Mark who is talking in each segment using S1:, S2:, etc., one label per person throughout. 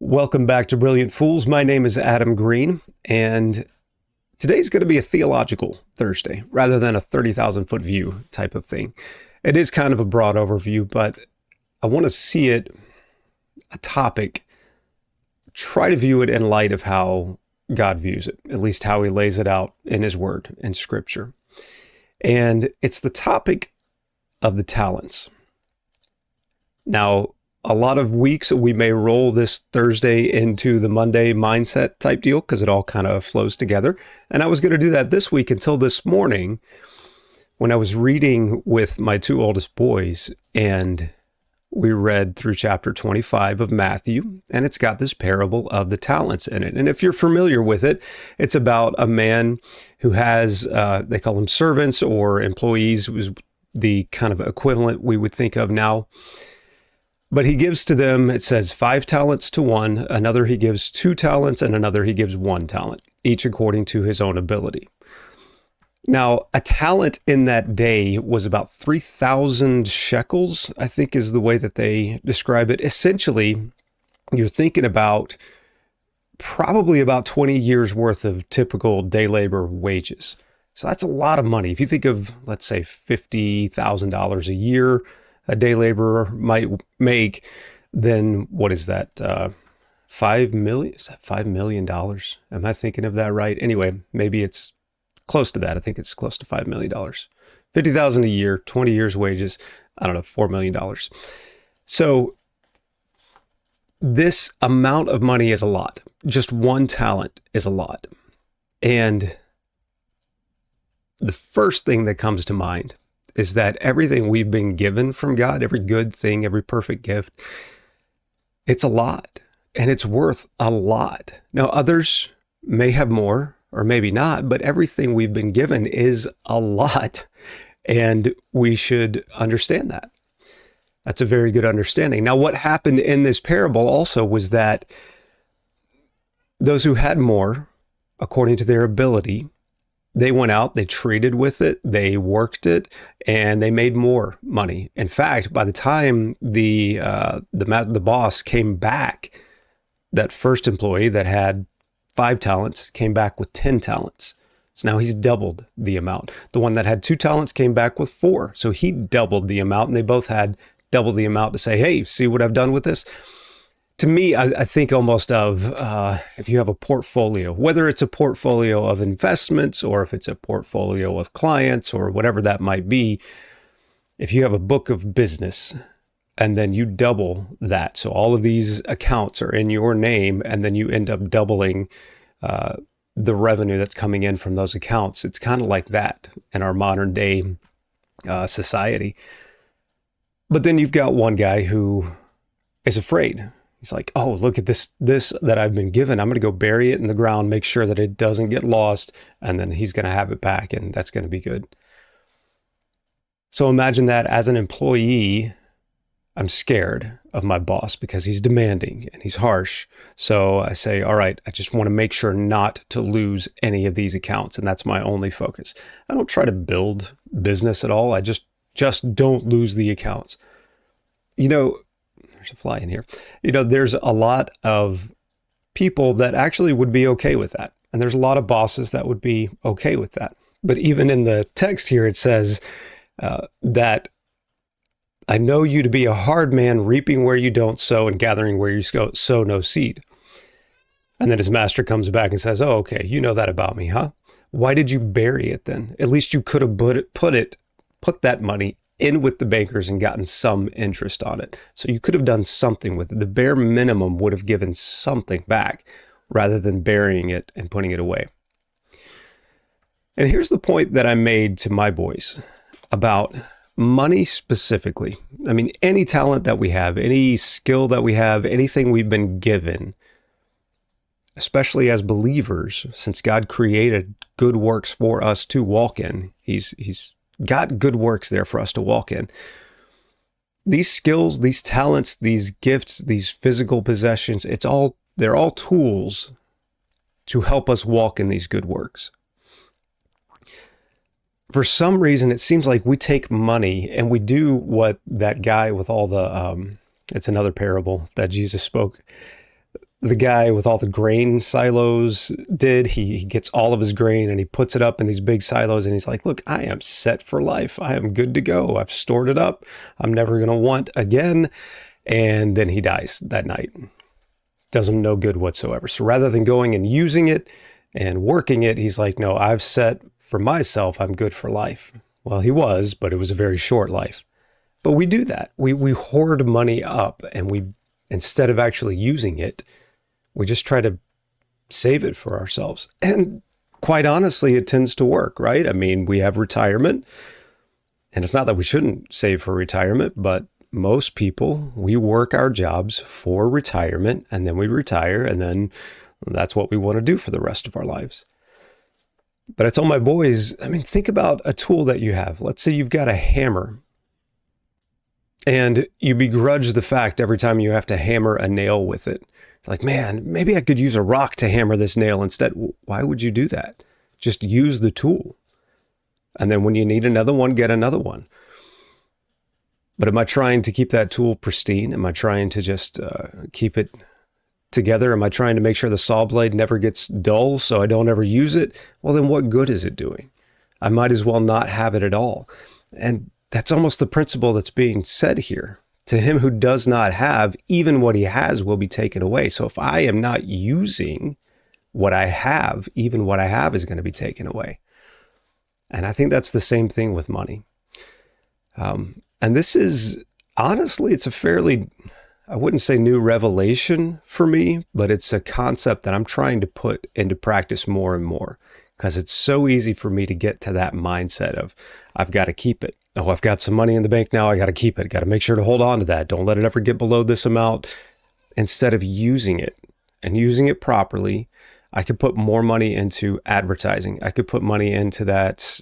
S1: Welcome back to Brilliant Fools. My name is Adam Green, and today's going to be a theological Thursday rather than a 30,000 foot view type of thing. It is kind of a broad overview, but I want to see it, a topic, try to view it in light of how God views it, at least how he lays it out in his word, in scripture. And it's the topic of the talents. Now, a lot of weeks we may roll this Thursday into the Monday mindset type deal because it all kind of flows together. And I was going to do that this week until this morning when I was reading with my two oldest boys, and we read through chapter 25 of Matthew, and it's got this parable of the talents in it. And if you're familiar with it, it's about a man who has, they call them servants or employees, was the kind of equivalent we would think of now. But he gives to them, it says 5 talents to one, another he gives 2 talents, and another he gives 1 talent, each according to his own ability. Now, a talent in that day was about 3,000 shekels, I think is the way that they describe it. Essentially, you're thinking about probably about 20 years worth of typical day labor wages. So that's a lot of money. If you think of, let's say, $50,000 a year, a day laborer might make, then what is that? 5 million? Is that $5 million? Am I thinking of that right? Anyway, maybe it's close to that. I think it's close to $5 million. 50,000 a year, 20 years wages. I don't know, $4 million. So this amount of money is a lot. Just 1 talent is a lot. And the first thing that comes to mind is that everything we've been given from God, every good thing, every perfect gift, it's a lot, and it's worth a lot. Now, others may have more or maybe not, but everything we've been given is a lot, and we should understand that. That's a very good understanding. Now, what happened in this parable also was that those who had more, according to their ability, they went out, they traded with it, they worked it, and they made more money. In fact, by the time the boss came back, that first employee that had 5 talents came back with 10 talents. So now he's doubled the amount. The one that had 2 talents came back with 4. So he doubled the amount, and they both had double the amount to say, hey, see what I've done with this? To me, I think almost of if you have a portfolio, whether it's a portfolio of investments or if it's a portfolio of clients or whatever that might be, if you have a book of business and then you double that, so all of these accounts are in your name, and then you end up doubling the revenue that's coming in from those accounts. It's kind of like that in our modern day society. But then you've got one guy who is afraid. He's like, oh, look at this that I've been given. I'm going to go bury it in the ground, make sure that it doesn't get lost, and then he's going to have it back, and that's going to be good. So imagine that as an employee, I'm scared of my boss because he's demanding and he's harsh. So I say, all right, I just want to make sure not to lose any of these accounts, and that's my only focus. I don't try to build business at all. I just don't lose the accounts. You know, there's a fly in here. You know, there's a lot of people that actually would be okay with that. And there's a lot of bosses that would be okay with that. But even in the text here, it says that I know you to be a hard man, reaping where you don't sow and gathering where you sow no seed. And then his master comes back and says, oh, okay, you know that about me, huh? Why did you bury it then? At least you could have put that money in with the bankers and gotten some interest on it. So you could have done something with it. The bare minimum would have given something back rather than burying it and putting it away. And here's the point that I made to my boys about money specifically. I mean, any talent that we have, any skill that we have, anything we've been given, especially as believers, since God created good works for us to walk in, He's got good works there for us to walk in. These skills, these talents, these gifts, these physical possessions, they're all tools to help us walk in these good works. For some reason, it seems like we take money and we do what that guy with all the, it's another parable that Jesus spoke. the guy with all the grain silos did. He gets all of his grain and he puts it up in these big silos and he's like, look, I am set for life. I am good to go. I've stored it up. I'm never going to want again. And then he dies that night. Does him no good whatsoever. So rather than going and using it and working it, he's like, no, I've set for myself. I'm good for life. Well, he was, but it was a very short life. But we do that. We hoard money up, and we, instead of actually using it, we just try to save it for ourselves. And quite honestly, it tends to work, right? I mean, we have retirement, and it's not that we shouldn't save for retirement, but most people, we work our jobs for retirement, and then we retire, and then that's what we want to do for the rest of our lives. But I told my boys, I mean, think about a tool that you have. Let's say you've got a hammer, and you begrudge the fact every time you have to hammer a nail with it. Like, man, maybe I could use a rock to hammer this nail instead. Why would you do that? Just use the tool. And then when you need another one, get another one. But am I trying to keep that tool pristine? Am I trying to just keep it together? Am I trying to make sure the saw blade never gets dull so I don't ever use it? Well, then what good is it doing? I might as well not have it at all. And that's almost the principle that's being said here. To him who does not have, even what he has will be taken away. So if I am not using what I have, even what I have is going to be taken away. And I think that's the same thing with money. And this is, honestly, it's a fairly, I wouldn't say new revelation for me, but it's a concept that I'm trying to put into practice more and more, because it's so easy for me to get to that mindset of, I've got to keep it. Oh, I've got some money in the bank now. I got to keep it. Got to make sure to hold on to that. Don't let it ever get below this amount. Instead of using it and using it properly, I could put more money into advertising. I could put money into that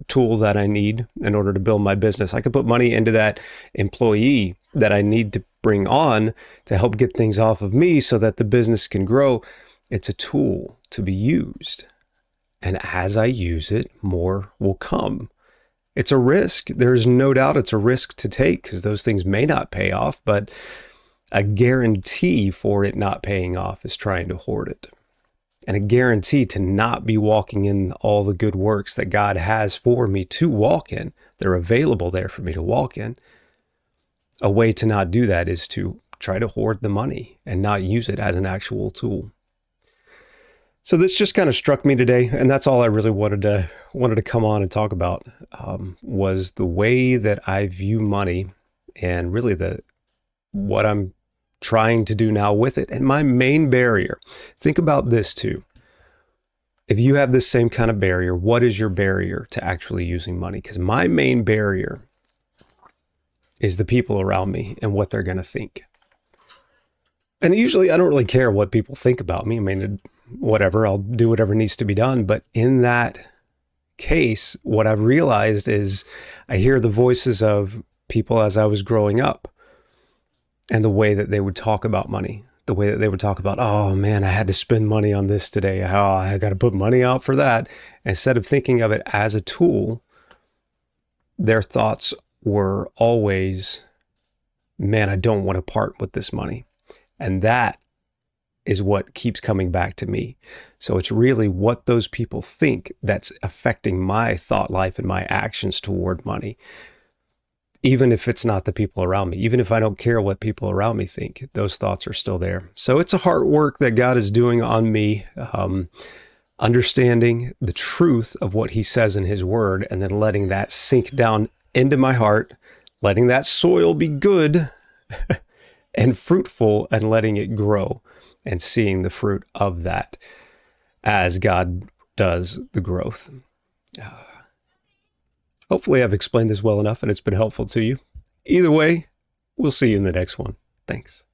S1: tool that I need in order to build my business. I could put money into that employee that I need to bring on to help get things off of me so that the business can grow. It's a tool to be used. And as I use it, more will come. It's a risk. There's no doubt it's a risk to take because those things may not pay off, but a guarantee for it not paying off is trying to hoard it. And a guarantee to not be walking in all the good works that God has for me to walk in. They're available there for me to walk in. A way to not do that is to try to hoard the money and not use it as an actual tool. So this just kind of struck me today, and that's all I really wanted to come on and talk about, was the way that I view money and really what I'm trying to do now with it. And my main barrier, think about this too. If you have this same kind of barrier, what is your barrier to actually using money? Because my main barrier is the people around me and what they're going to think. And usually I don't really care what people think about me. I mean, whatever, I'll do whatever needs to be done. But in that case, what I've realized is I hear the voices of people as I was growing up and the way that they would talk about money, the way that they would talk about, oh man, I had to spend money on this today. Oh, I got to put money out for that. Instead of thinking of it as a tool, their thoughts were always, man, I don't want to part with this money. And that is what keeps coming back to me. So it's really what those people think that's affecting my thought life and my actions toward money. Even if it's not the people around me, even if I don't care what people around me think, those thoughts are still there. So it's a hard work that God is doing on me, understanding the truth of what he says in his word, and then letting that sink down into my heart, letting that soil be good and fruitful, and letting it grow and seeing the fruit of that as God does the growth. Hopefully I've explained this well enough and it's been helpful to you. Either way, we'll see you in the next one. Thanks.